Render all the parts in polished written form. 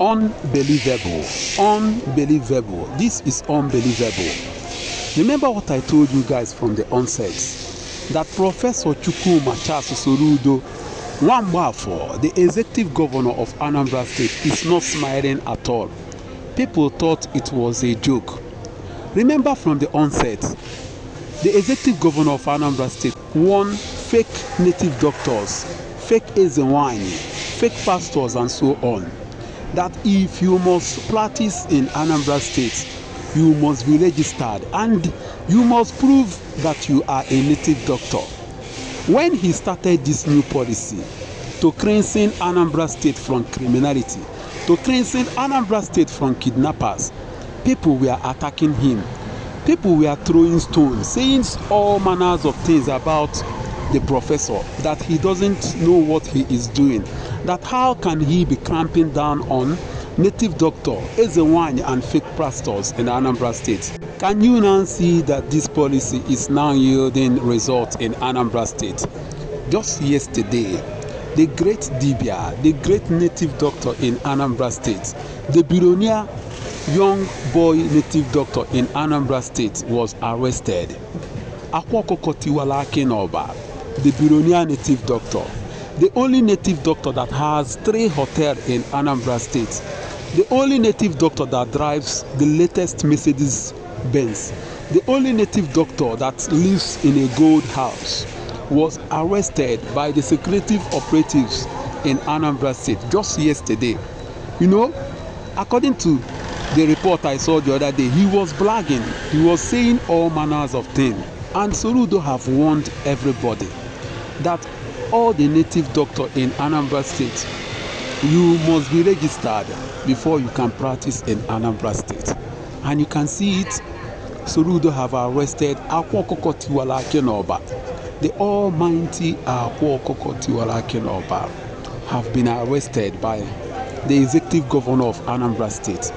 Unbelievable. Unbelievable. This is unbelievable. Remember what I told you guys from the onset, that Professor Soludo, the executive governor of Anambra State, is not smiling at all. People thought it was a joke. Remember from the onset, the executive governor of Anambra State warned fake native doctors, fake wine, fake pastors, and so on, that if you must practice in Anambra State, you must be registered and you must prove that you are a native doctor. When he started this new policy to cleansing Anambra State from criminality, to cleansing Anambra State from kidnappers, people were attacking him. People were throwing stones, saying all manners of things about the professor, that he doesn't know what he is doing, that how can he be clamping down on native doctor, Ezewanye, and fake pastors in Anambra State. Can you now see that this policy is now yielding results in Anambra State? Just yesterday, the great Dibia, the great native doctor in Anambra State, the billionaire young boy native doctor in Anambra State was arrested. Akwa Okuko Tiwaraki, the billionaire native doctor, the only native doctor that has 3 hotels in Anambra State, the only native doctor that drives the latest Mercedes Benz, the only native doctor that lives in a gold house, was arrested by the security operatives in Anambra State just yesterday. You know, according to the report I saw the other day, he was bragging, he was saying all manners of things. And Soludo have warned everybody that all the native doctor in Anambra State, you must be registered before you can practice in Anambra State. And you can see it. Soludo have arrested Akwa Okuko Tiwaraki, the almighty Akwa Okuko Tiwaraki have been arrested by the executive governor of Anambra State.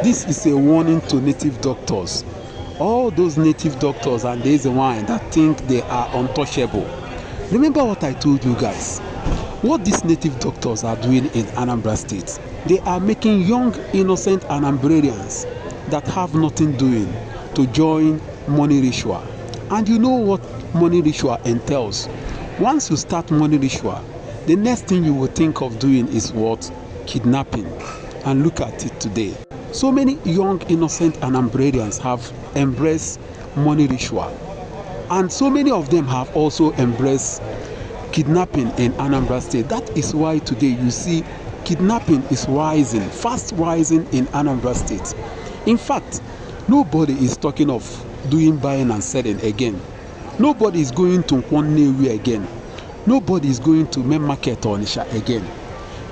This is a warning to native doctors. All those native doctors and the Ezewanye that think they are untouchable. Remember what I told you guys. What these native doctors are doing in Anambra State, they are making young, innocent Anambrarians that have nothing doing to join money ritual. And you know what money ritual entails. Once you start money ritual, the next thing you will think of doing is what? Kidnapping. And look at it today. So many young, innocent Anambrarians have embraced money ritual. And so many of them have also embraced kidnapping in Anambra State. That is why today you see kidnapping is rising, fast rising in Anambra State. In fact, nobody is talking of doing buying and selling again. Nobody is going to Nkwannewi again. Nobody is going to main market or Onisha again.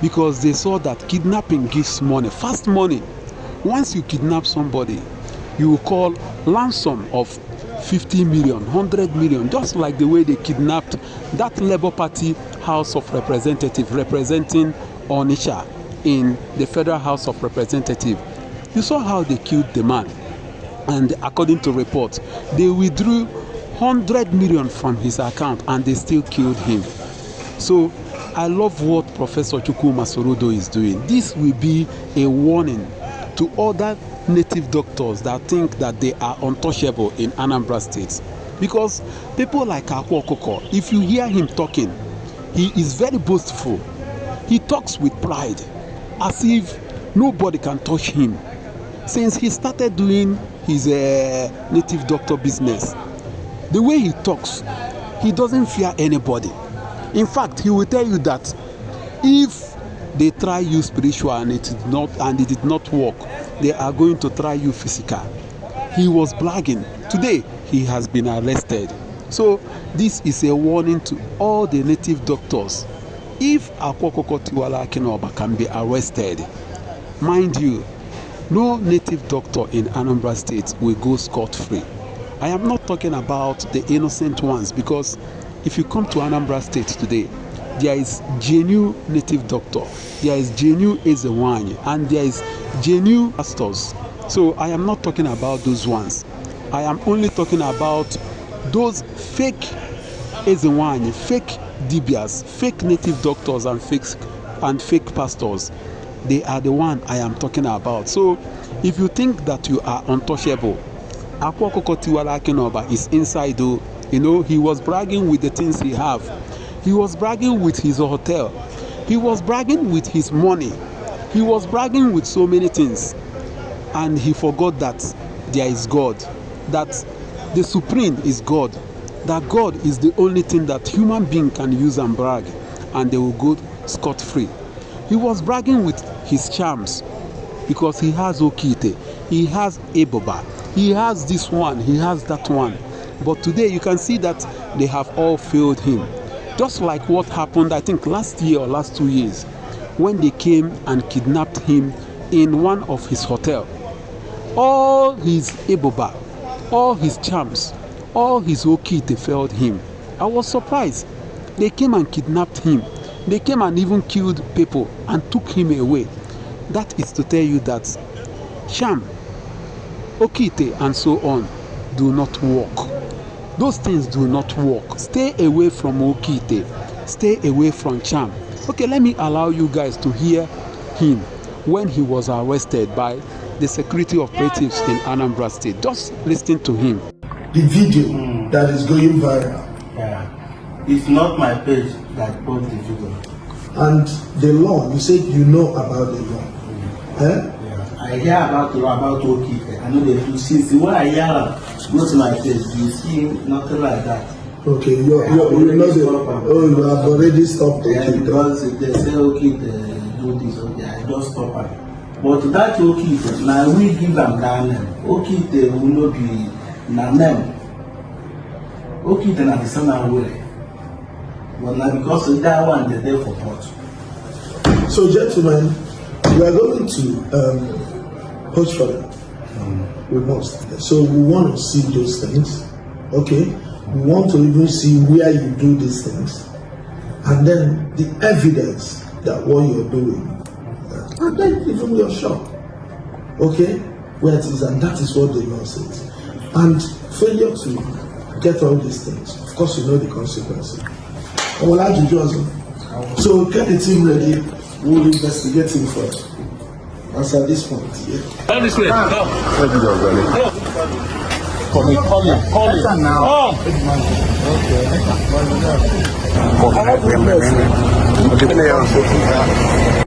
Because they saw that kidnapping gives money, fast money. Once you kidnap somebody, you will call ransom of 50 million, 100 million, just like the way they kidnapped that Labour Party House of Representatives representing Onitsha in the Federal House of Representatives. You saw how they killed the man. And according to reports, they withdrew 100 million from his account and they still killed him. So I love what Professor Soludo is doing. This will be a warning to other native doctors that think that they are untouchable in Anambra State. Because people like Akwa Okuko, if you hear him talking, he is very boastful. He talks with pride, as if nobody can touch him. Since he started doing his native doctor business, the way he talks, he doesn't fear anybody. In fact, he will tell you that if they try you spiritual and it did not work, they are going to try you physical. He was bragging. Today, he has been arrested. So this is a warning to all the native doctors. If Akwa Okuko Tiwaraki can be arrested, mind you, no native doctor in Anambra State will go scot-free. I am not talking about the innocent ones, because if you come to Anambra State today, there is genuine native doctor, there is genuine Ezewanye, and there is genuine pastors. So I am not talking about those ones. I am only talking about those fake Ezewanye, fake Dibias, fake native doctors and fake pastors they are the one I am talking about. So if you think that you are untouchable, Akwa Okuko Tiwaraki is inside though. You know, he was bragging with the things he have. He was bragging with his hotel. He was bragging with his money. He was bragging with so many things. And he forgot that there is God. That the Supreme is God. That God is the only thing that human being can use and brag. And they will go scot-free. He was bragging with his charms. Because he has okeite. He has eboba. He has this one. He has that one. But today you can see that they have all failed him. Just like what happened, I think last year or last 2 years, when they came and kidnapped him in one of his hotels. All his eboba, all his charms, all his okeite failed him. I was surprised. They came and kidnapped him. They came and even killed people and took him away. That is to tell you that charm, okeite, and so on do not work. Those things do not work. Stay away from okeite. Stay away from charm. Okay, let me allow you guys to hear him when he was arrested by the security operatives in Anambra State. Just listen to him. The video that is going viral. Yeah. It's not my page that posts the video. And the law, you said you know about the law. Yeah. I hear about the law, about okeite. I know they do. Since when I hear go to my page, you see nothing like that. Okay, you have already stopped. Yeah, because they say okeite do this, okay, I just stop it. But that okeite, now we give them that name. Okeite will not be na name. Okeite na the same way. But now because of that one, they're there for what? So, gentlemen, we are going to push for that. We must. So we want to see those things. Okay? We want to even see where you do these things. And then the evidence that what you're doing. And then even your shop. Okay? Where it is, and that is what the law says. And failure to get all these things, of course you know the consequences. I will add you, Joseph. So get the team ready. We'll investigate him first. As at this point, yeah. Come this way. Come. Come now. Okay.